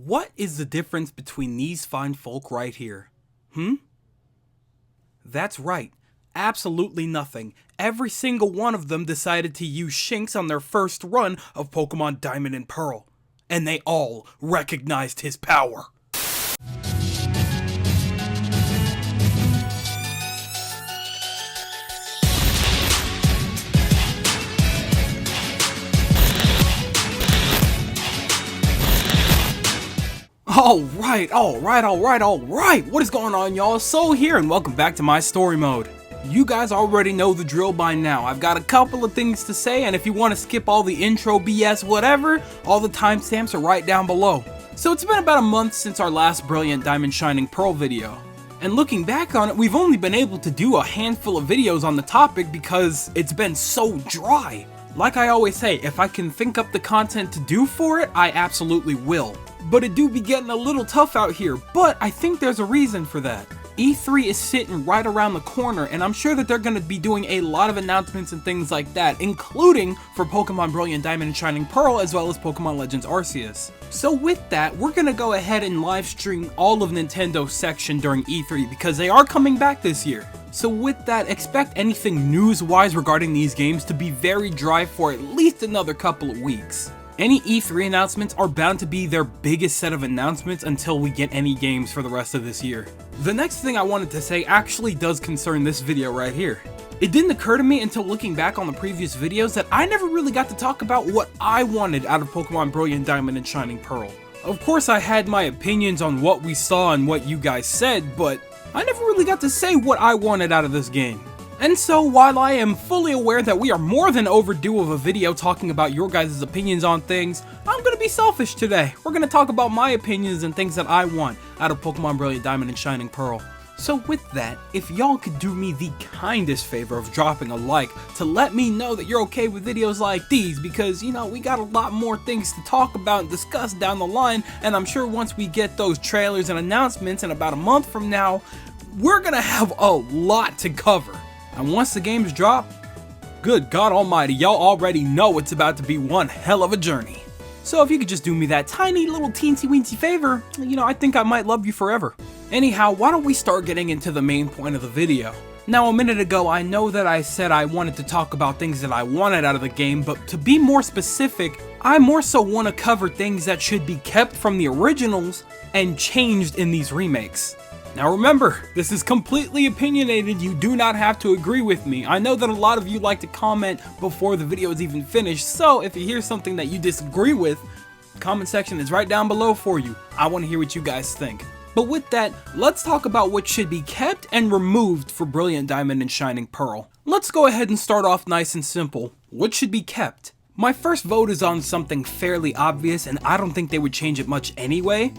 What is the difference between these fine folk right here? That's right, absolutely nothing. Every single one of them decided to use Shinx on their first run of Pokemon Diamond and Pearl, and they all recognized his power. Alright. What is going on, y'all? Soul here, and welcome back to my story mode. You guys already know the drill by now. I've got a couple of things to say, and if you want to skip all the intro BS whatever, all the timestamps are right down below. So it's been about a month since our last Brilliant Diamond Shining Pearl video. And looking back on it, we've only been able to do a handful of videos on the topic because it's been so dry. Like I always say, if I can think up the content to do for it, I absolutely will. But it do be getting a little tough out here, but I think there's a reason for that. E3 is sitting right around the corner, and I'm sure that they're going to be doing a lot of announcements and things like that, including for Pokemon Brilliant Diamond and Shining Pearl, as well as Pokemon Legends Arceus. So with that, we're going to go ahead and live stream all of Nintendo's section during E3, because they are coming back this year. So with that, expect anything news-wise regarding these games to be very dry for at least another couple of weeks. Any E3 announcements are bound to be their biggest set of announcements until we get any games for the rest of this year. The next thing I wanted to say actually does concern this video right here. It didn't occur to me until looking back on the previous videos that I never really got to talk about what I wanted out of Pokemon Brilliant Diamond and Shining Pearl. Of course I had my opinions on what we saw and what you guys said, but I never really got to say what I wanted out of this game. And so, while I am fully aware that we are more than overdue of a video talking about your guys' opinions on things, I'm gonna be selfish today. We're gonna talk about my opinions and things that I want out of Pokemon Brilliant Diamond and Shining Pearl. So with that, if y'all could do me the kindest favor of dropping a like to let me know that you're okay with videos like these, because, you know, we got a lot more things to talk about and discuss down the line, and I'm sure once we get those trailers and announcements in about a month from now, we're gonna have a lot to cover. And once the games drop, good God almighty, y'all already know it's about to be one hell of a journey. So if you could just do me that tiny little teensy-weensy favor, you know, I think I might love you forever. Anyhow, why don't we start getting into the main point of the video. Now, a minute ago, I know that I said I wanted to talk about things that I wanted out of the game, but to be more specific, I more so want to cover things that should be kept from the originals and changed in these remakes. Now remember, this is completely opinionated, you do not have to agree with me. I know that a lot of you like to comment before the video is even finished, so if you hear something that you disagree with, the comment section is right down below for you. I want to hear what you guys think. But with that, let's talk about what should be kept and removed for Brilliant Diamond and Shining Pearl. Let's go ahead and start off nice and simple. What should be kept? My first vote is on something fairly obvious, and I don't think they would change it much anyway,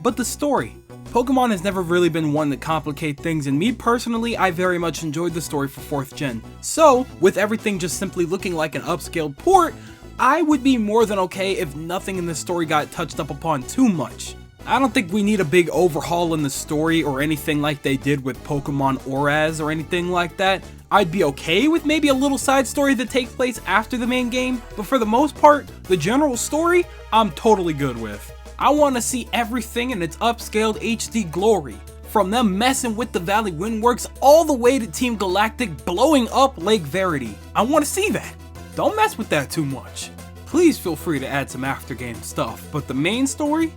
but the story. Pokemon has never really been one to complicate things, and me personally, I very much enjoyed the story for 4th gen. So, with everything just simply looking like an upscaled port, I would be more than okay if nothing in the story got touched up upon too much. I don't think we need a big overhaul in the story or anything like they did with Pokemon Auras or anything like that. I'd be okay with maybe a little side story that takes place after the main game, but for the most part, the general story, I'm totally good with. I want to see everything in its upscaled HD glory. From them messing with the Valley Windworks all the way to Team Galactic blowing up Lake Verity. I want to see that. Don't mess with that too much. Please feel free to add some aftergame stuff, but the main story?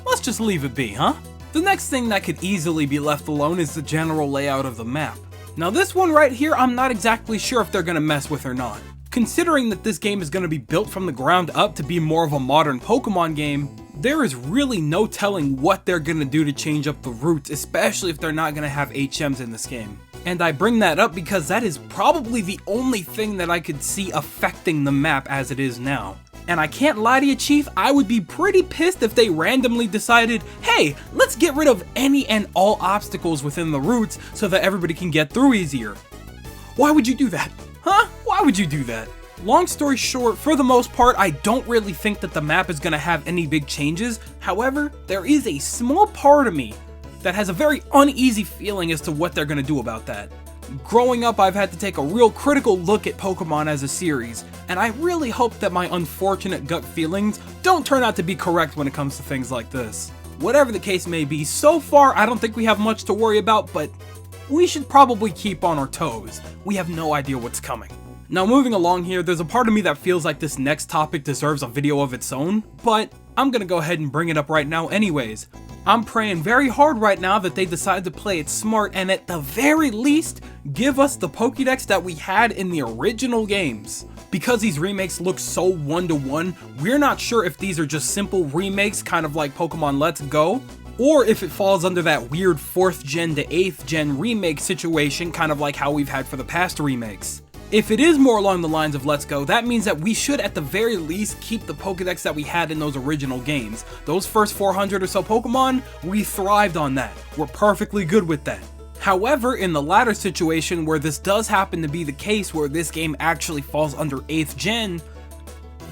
Let's just leave it be, huh? The next thing that could easily be left alone is the general layout of the map. Now this one right here, I'm not exactly sure if they're going to mess with or not. Considering that this game is going to be built from the ground up to be more of a modern Pokemon game, there is really no telling what they're going to do to change up the routes, especially if they're not going to have HMs in this game. And I bring that up because that is probably the only thing that I could see affecting the map as it is now. And I can't lie to you, Chief, I would be pretty pissed if they randomly decided, hey, let's get rid of any and all obstacles within the routes so that everybody can get through easier. Why would you do that? Huh? Why would you do that? Long story short, for the most part, I don't really think that the map is going to have any big changes. However, there is a small part of me that has a very uneasy feeling as to what they're going to do about that. Growing up, I've had to take a real critical look at Pokemon as a series, and I really hope that my unfortunate gut feelings don't turn out to be correct when it comes to things like this. Whatever the case may be, so far I don't think we have much to worry about, but we should probably keep on our toes. We have no idea what's coming. Now moving along here, there's a part of me that feels like this next topic deserves a video of its own, but I'm gonna go ahead and bring it up right now anyways. I'm praying very hard right now that they decide to play it smart and at the very least, give us the Pokédex that we had in the original games. Because these remakes look so one-to-one, we're not sure if these are just simple remakes kind of like Pokemon Let's Go, or if it falls under that weird 4th gen to 8th gen remake situation kind of like how we've had for the past remakes. If it is more along the lines of Let's Go, that means that we should at the very least keep the Pokédex that we had in those original games. Those first 400 or so Pokemon, we thrived on that. We're perfectly good with that. However, in the latter situation where this does happen to be the case where this game actually falls under 8th gen,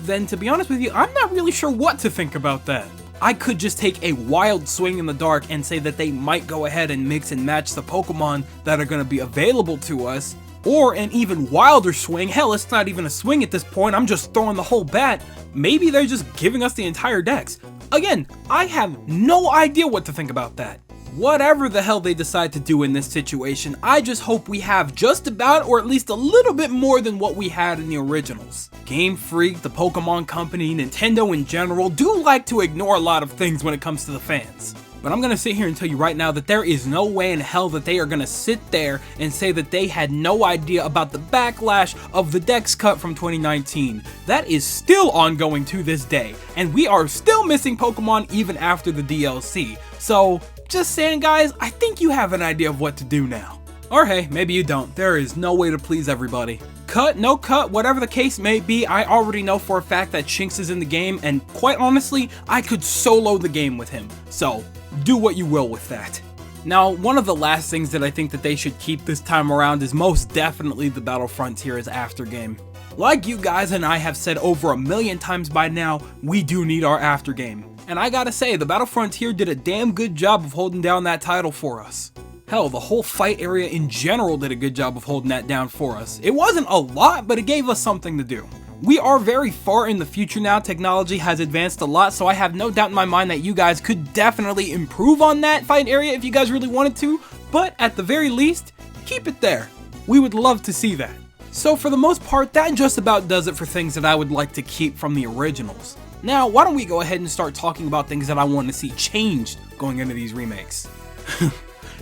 then to be honest with you, I'm not really sure what to think about that. I could just take a wild swing in the dark and say that they might go ahead and mix and match the Pokemon that are going to be available to us, or an even wilder swing, hell, it's not even a swing at this point, I'm just throwing the whole bat, maybe they're just giving us the entire dex. Again, I have no idea what to think about that. Whatever the hell they decide to do in this situation, I just hope we have just about or at least a little bit more than what we had in the originals. Game Freak, the Pokemon Company, Nintendo in general do like to ignore a lot of things when it comes to the fans. But I'm gonna sit here and tell you right now that there is no way in hell that they are gonna sit there and say that they had no idea about the backlash of the Dex cut from 2019. That is still ongoing to this day, and we are still missing Pokemon even after the DLC. So, just saying guys, I think you have an idea of what to do now. Or hey, maybe you don't. There is no way to please everybody. Cut, no cut, whatever the case may be, I already know for a fact that Shinx is in the game, and quite honestly, I could solo the game with him. So, do what you will with that. Now, one of the last things that I think that they should keep this time around is most definitely the Battle Frontiers aftergame. Like you guys and I have said over 1,000,000 times by now, we do need our aftergame. And I gotta say, the Battle Frontier did a damn good job of holding down that title for us. Hell, the whole fight area in general did a good job of holding that down for us. It wasn't a lot, but it gave us something to do. We are very far in the future now, technology has advanced a lot, so I have no doubt in my mind that you guys could definitely improve on that fight area if you guys really wanted to, but at the very least, keep it there. We would love to see that. So for the most part, that just about does it for things that I would like to keep from the originals. Now, why don't we go ahead and start talking about things that I want to see changed going into these remakes.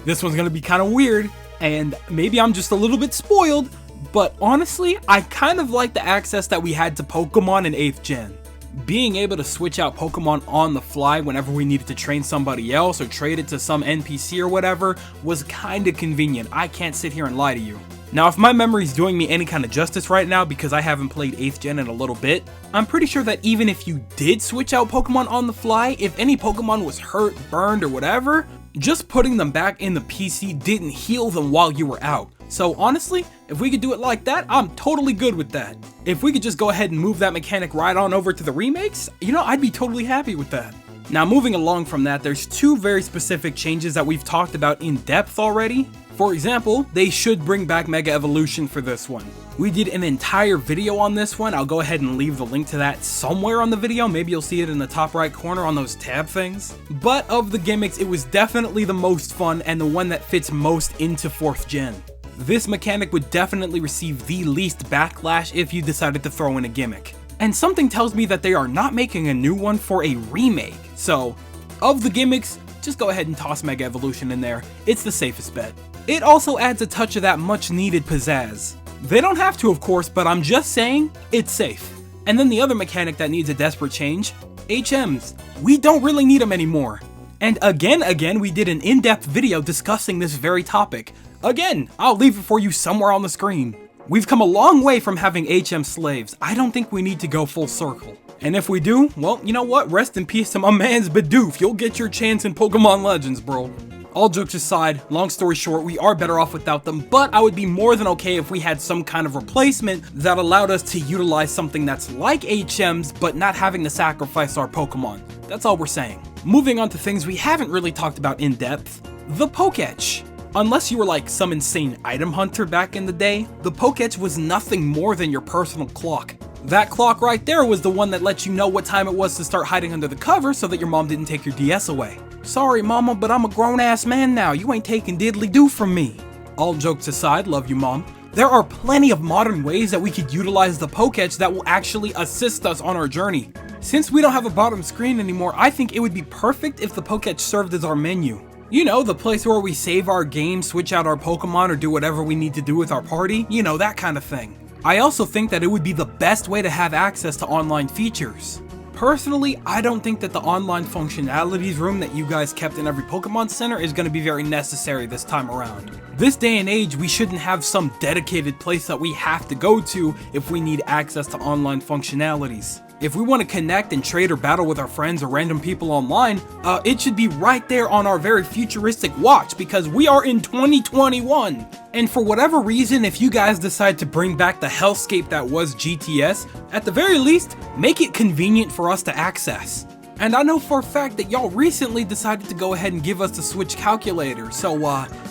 This one's gonna be kind of weird, and maybe I'm just a little bit spoiled, but honestly, I kind of like the access that we had to Pokemon in 8th gen. Being able to switch out Pokemon on the fly whenever we needed to train somebody else or trade it to some NPC or whatever was kinda convenient. I can't sit here and lie to you. Now, if my memory's doing me any kind of justice right now because I haven't played 8th gen in a little bit, I'm pretty sure that even if you did switch out Pokemon on the fly, if any Pokemon was hurt, burned, or whatever, just putting them back in the PC didn't heal them while you were out. So honestly, if we could do it like that, I'm totally good with that. If we could just go ahead and move that mechanic right on over to the remakes, you know, I'd be totally happy with that. Now, moving along from that, there's two very specific changes that we've talked about in depth already. For example, they should bring back Mega Evolution for this one. We did an entire video on this one. I'll go ahead and leave the link to that somewhere on the video. Maybe you'll see it in the top right corner on those tab things. But of the gimmicks, it was definitely the most fun and the one that fits most into 4th gen. This mechanic would definitely receive the least backlash if you decided to throw in a gimmick. And something tells me that they are not making a new one for a remake. So, of the gimmicks, just go ahead and toss Mega Evolution in there. It's the safest bet. It also adds a touch of that much needed pizzazz. They don't have to, of course, but I'm just saying, it's safe. And then the other mechanic that needs a desperate change, HMs. We don't really need them anymore. And again, we did an in-depth video discussing this very topic. Again, I'll leave it for you somewhere on the screen. We've come a long way from having HM slaves. I don't think we need to go full circle. And if we do, well, you know what? Rest in peace to my man's Bidoof. You'll get your chance in Pokemon Legends, bro. All jokes aside, long story short, we are better off without them, but I would be more than okay if we had some kind of replacement that allowed us to utilize something that's like HMs, but not having to sacrifice our Pokemon. That's all we're saying. Moving on to things we haven't really talked about in depth, the Poketch. Unless you were like some insane item hunter back in the day, the Poketch was nothing more than your personal clock. That clock right there was the one that let you know what time it was to start hiding under the cover so that your mom didn't take your DS away. Sorry mama, but I'm a grown ass man now, you ain't taking diddly do from me. All jokes aside, love you mom. There are plenty of modern ways that we could utilize the Pokétch that will actually assist us on our journey. Since we don't have a bottom screen anymore, I think it would be perfect if the Pokétch served as our menu. You know, the place where we save our game, switch out our Pokemon, or do whatever we need to do with our party, you know, that kind of thing. I also think that it would be the best way to have access to online features. Personally, I don't think that the online functionalities room that you guys kept in every Pokemon Center is going to be very necessary this time around. This day and age, we shouldn't have some dedicated place that we have to go to if we need access to online functionalities. If we want to connect and trade or battle with our friends or random people online, it should be right there on our very futuristic watch because we are in 2021. And for whatever reason, if you guys decide to bring back the hellscape that was GTS, at the very least, make it convenient for us to access. And I know for a fact that y'all recently decided to go ahead and give us the Switch calculator, so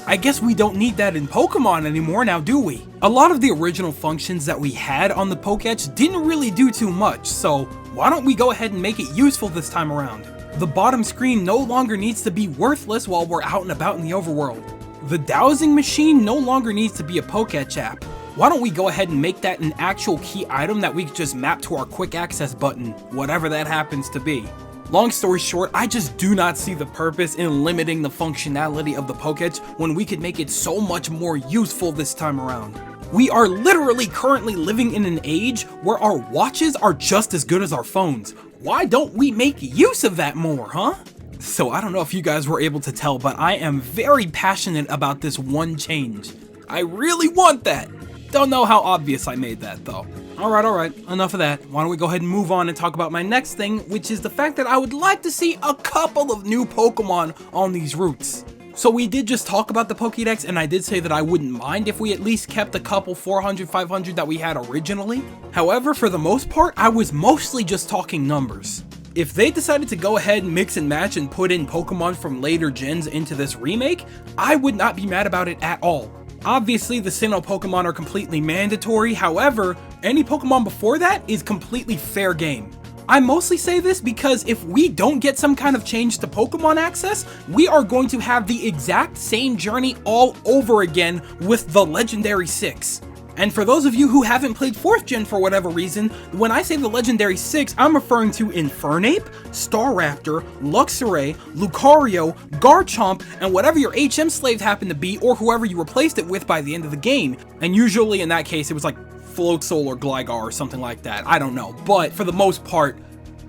I guess we don't need that in Pokemon anymore now, do we? A lot of the original functions that we had on the Pokétch didn't really do too much, so why don't we go ahead and make it useful this time around? The bottom screen no longer needs to be worthless while we're out and about in the overworld. The dowsing machine no longer needs to be a Pokétch app. Why don't we go ahead and make that an actual key item that we can just map to our quick access button, whatever that happens to be. Long story short, I just do not see the purpose in limiting the functionality of the Pokétch when we could make it so much more useful this time around. We are literally currently living in an age where our watches are just as good as our phones. Why don't we make use of that more, huh? So I don't know if you guys were able to tell, but I am very passionate about this one change. I really want that. Don't know how obvious I made that though. Alright, enough of that. Why don't we go ahead and move on and talk about my next thing, which is the fact that I would like to see a couple of new Pokemon on these routes. So we did just talk about the Pokédex, and I did say that I wouldn't mind if we at least kept a couple 400, 500 that we had originally. However, for the most part, I was mostly just talking numbers. If they decided to go ahead and mix and match and put in Pokemon from later gens into this remake, I would not be mad about it at all. Obviously, the Sinnoh Pokemon are completely mandatory, however, any Pokemon before that is completely fair game. I mostly say this because if we don't get some kind of change to Pokemon access, we are going to have the exact same journey all over again with the Legendary 6. And for those of you who haven't played 4th gen for whatever reason, when I say the Legendary 6, I'm referring to Infernape, Staraptor, Luxray, Lucario, Garchomp, and whatever your HM slave happened to be, or whoever you replaced it with by the end of the game. And usually in that case, it was like Floatzel or Gligar or something like that, I don't know. But for the most part,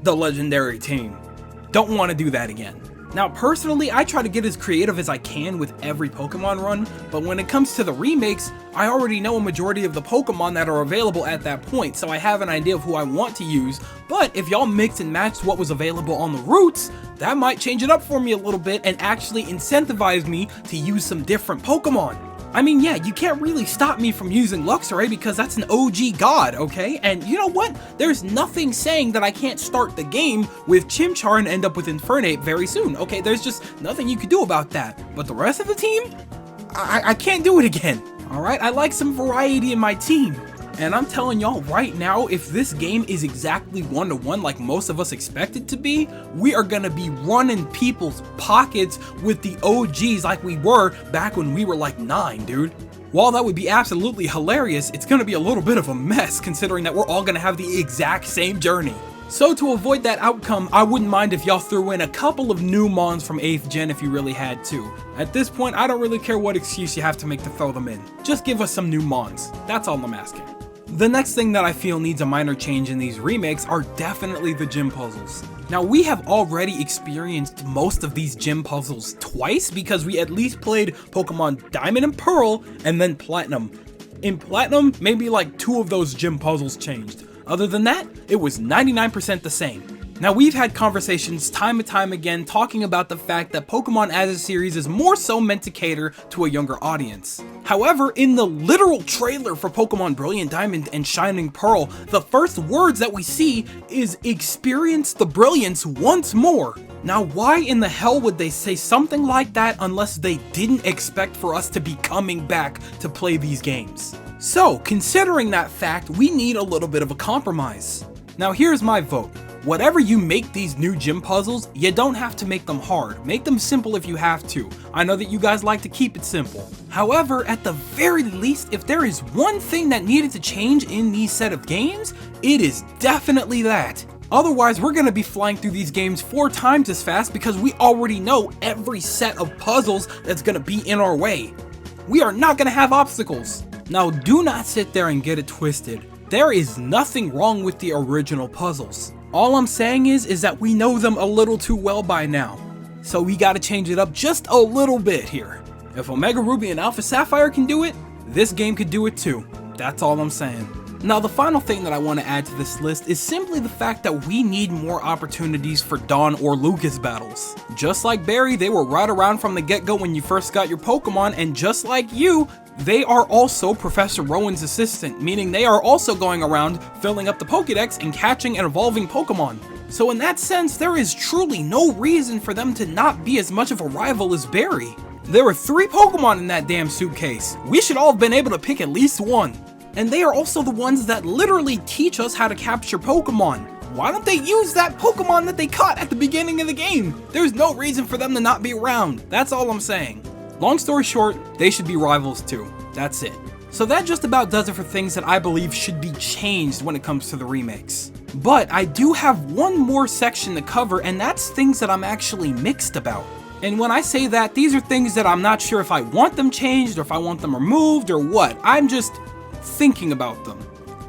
the Legendary team. Don't want to do that again. Now personally, I try to get as creative as I can with every Pokemon run, but when it comes to the remakes, I already know a majority of the Pokemon that are available at that point, so I have an idea of who I want to use, but if y'all mixed and matched what was available on the routes, that might change it up for me a little bit and actually incentivize me to use some different Pokemon. I mean, yeah, you can't really stop me from using Luxray because that's an OG god, okay? And you know what? There's nothing saying that I can't start the game with Chimchar and end up with Infernape very soon, okay? There's just nothing you can do about that. But the rest of the team? I can't do it again, alright? I like some variety in my team. And I'm telling y'all right now, if this game is exactly 1-to-1 like most of us expect it to be, we are gonna be running people's pockets with the OGs like we were back when we were like 9, dude. While that would be absolutely hilarious, it's gonna be a little bit of a mess considering that we're all gonna have the exact same journey. So to avoid that outcome, I wouldn't mind if y'all threw in a couple of new Mons from 8th gen if you really had to. At this point, I don't really care what excuse you have to make to throw them in. Just give us some new Mons. That's all I'm asking. The next thing that I feel needs a minor change in these remakes are definitely the gym puzzles. Now we have already experienced most of these gym puzzles twice because we at least played Pokemon Diamond and Pearl and then Platinum. In Platinum, maybe like 2 of those gym puzzles changed. Other than that, it was 99% the same. Now we've had conversations time and time again talking about the fact that Pokemon as a series is more so meant to cater to a younger audience. However, in the literal trailer for Pokemon Brilliant Diamond and Shining Pearl, the first words that we see is experience the brilliance once more. Now why in the hell would they say something like that unless they didn't expect for us to be coming back to play these games? So, considering that fact, we need a little bit of a compromise. Now here's my vote. Whatever you make these new gym puzzles, you don't have to make them hard. Make them simple if you have to. I know that you guys like to keep it simple. However, at the very least, if there is one thing that needed to change in these set of games, it is definitely that. Otherwise, we're gonna be flying through these games 4 times as fast because we already know every set of puzzles that's gonna be in our way. We are not gonna have obstacles. Now, do not sit there and get it twisted. There is nothing wrong with the original puzzles. All I'm saying is that we know them a little too well by now. So we gotta change it up just a little bit here. If Omega Ruby and Alpha Sapphire can do it, this game could do it too. That's all I'm saying. Now the final thing that I want to add to this list is simply the fact that we need more opportunities for Dawn or Lucas battles. Just like Barry, they were right around from the get-go when you first got your Pokemon, and just like you, they are also Professor Rowan's assistant, meaning they are also going around filling up the Pokédex and catching and evolving Pokemon. So in that sense, there is truly no reason for them to not be as much of a rival as Barry. There were 3 Pokemon in that damn suitcase. We should all have been able to pick at least one. And they are also the ones that literally teach us how to capture Pokemon. Why don't they use that Pokemon that they caught at the beginning of the game? There's no reason for them to not be around. That's all I'm saying. Long story short, they should be rivals too. That's it. So that just about does it for things that I believe should be changed when it comes to the remakes. But I do have one more section to cover, and that's things that I'm actually mixed about. And when I say that, these are things that I'm not sure if I want them changed or if I want them removed or what. I'm just thinking about them.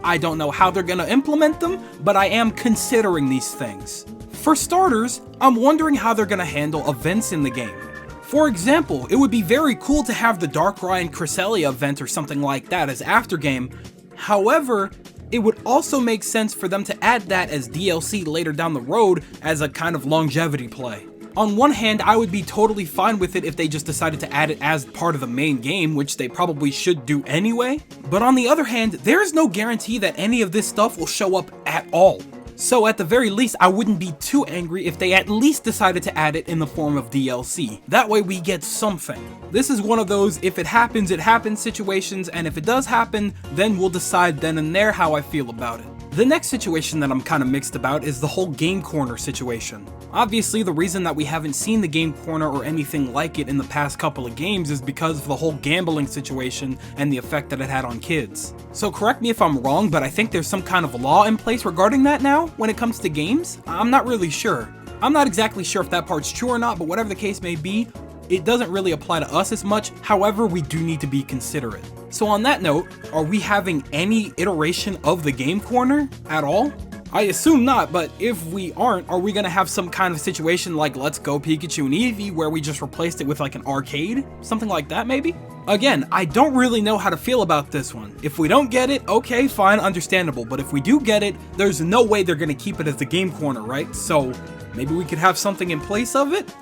I don't know how they're gonna implement them, but I am considering these things. For starters, I'm wondering how they're gonna handle events in the game. For example, it would be very cool to have the Darkrai and Cresselia event or something like that as aftergame. However, it would also make sense for them to add that as DLC later down the road as a kind of longevity play. On one hand, I would be totally fine with it if they just decided to add it as part of the main game, which they probably should do anyway. But on the other hand, there is no guarantee that any of this stuff will show up at all. So at the very least, I wouldn't be too angry if they at least decided to add it in the form of DLC. That way we get something. This is one of those if it happens situations, and if it does happen, then we'll decide then and there how I feel about it. The next situation that I'm kind of mixed about is the whole Game Corner situation. Obviously, the reason that we haven't seen the Game Corner or anything like it in the past couple of games is because of the whole gambling situation and the effect that it had on kids. So correct me if I'm wrong, but I think there's some kind of law in place regarding that now when it comes to games? I'm not really sure. I'm not exactly sure if that part's true or not, but whatever the case may be, it doesn't really apply to us as much. However, we do need to be considerate. So on that note, are we having any iteration of the Game Corner at all? I assume not, but if we aren't, are we gonna have some kind of situation like Let's Go Pikachu and Eevee where we just replaced it with like an arcade? Something like that maybe? Again, I don't really know how to feel about this one. If we don't get it, okay, fine, understandable, but if we do get it, there's no way they're gonna keep it as the Game Corner, right? So maybe we could have something in place of it?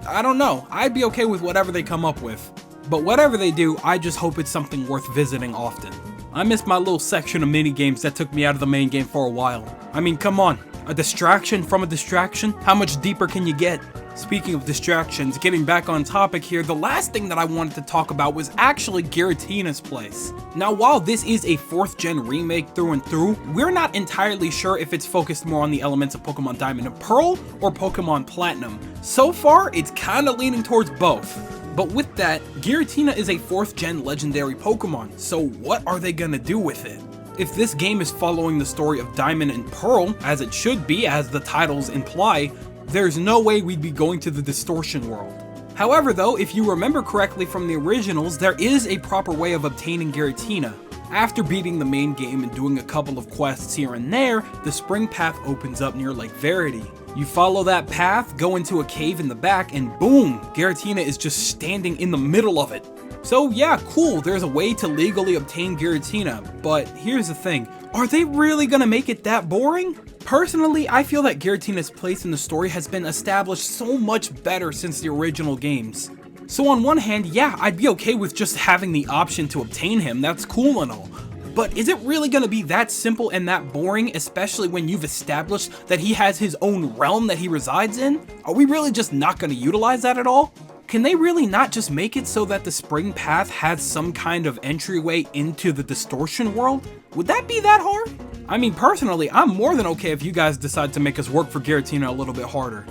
I don't know, I'd be okay with whatever they come up with. But whatever they do, I just hope it's something worth visiting often. I missed my little section of minigames that took me out of the main game for a while. I mean, come on, a distraction from a distraction? How much deeper can you get? Speaking of distractions, getting back on topic here, the last thing that I wanted to talk about was actually Giratina's place. Now, while this is a 4th gen remake through and through, we're not entirely sure if it's focused more on the elements of Pokemon Diamond and Pearl or Pokemon Platinum. So far, it's kinda leaning towards both. But with that, Giratina is a 4th gen legendary Pokemon, so what are they gonna do with it? If this game is following the story of Diamond and Pearl, as it should be as the titles imply, there's no way we'd be going to the Distortion world. However though, if you remember correctly from the originals, there is a proper way of obtaining Giratina. After beating the main game and doing a couple of quests here and there, the spring path opens up near Lake Verity. You follow that path, go into a cave in the back, and boom, Giratina is just standing in the middle of it. So yeah, cool, there's a way to legally obtain Giratina, but here's the thing, are they really gonna make it that boring? Personally, I feel that Giratina's place in the story has been established so much better since the original games. So on one hand, yeah, I'd be okay with just having the option to obtain him, that's cool and all. But is it really gonna be that simple and that boring, especially when you've established that he has his own realm that he resides in? Are we really just not gonna utilize that at all? Can they really not just make it so that the spring path has some kind of entryway into the distortion world? Would that be that hard? I mean, personally, I'm more than okay if you guys decide to make us work for Giratina a little bit harder.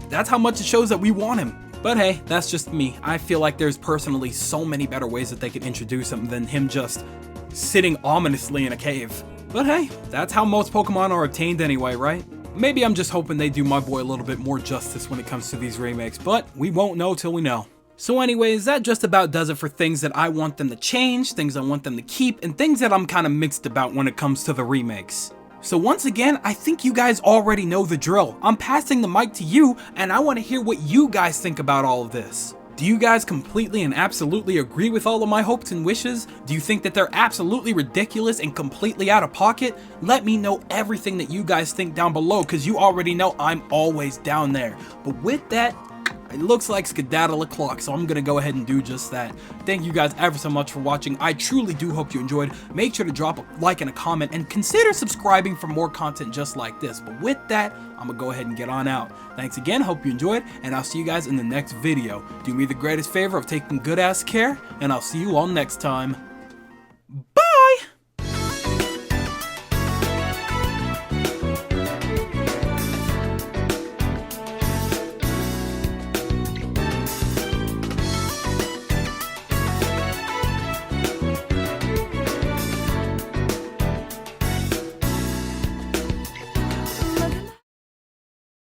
That's how much it shows that we want him. But hey, that's just me. I feel like there's personally so many better ways that they could introduce him than him just sitting ominously in a cave. But hey, that's how most Pokemon are obtained anyway, right? Maybe I'm just hoping they do my boy a little bit more justice when it comes to these remakes, but we won't know till we know. So anyways, that just about does it for things that I want them to change, things I want them to keep, and things that I'm kind of mixed about when it comes to the remakes. So once again, I think you guys already know the drill. I'm passing the mic to you, and I want to hear what you guys think about all of this. Do you guys completely and absolutely agree with all of my hopes and wishes? Do you think that they're absolutely ridiculous and completely out of pocket? Let me know everything that you guys think down below, because you already know I'm always down there. But with that, it looks like skedaddle o'clock, so I'm gonna go ahead and do just that. Thank you guys ever so much for watching. I truly do hope you enjoyed. Make sure to drop a like and a comment, and consider subscribing for more content just like this. But with that, I'm gonna go ahead and get on out. Thanks again, hope you enjoyed, and I'll see you guys in the next video. Do me the greatest favor of taking good ass care, and I'll see you all next time.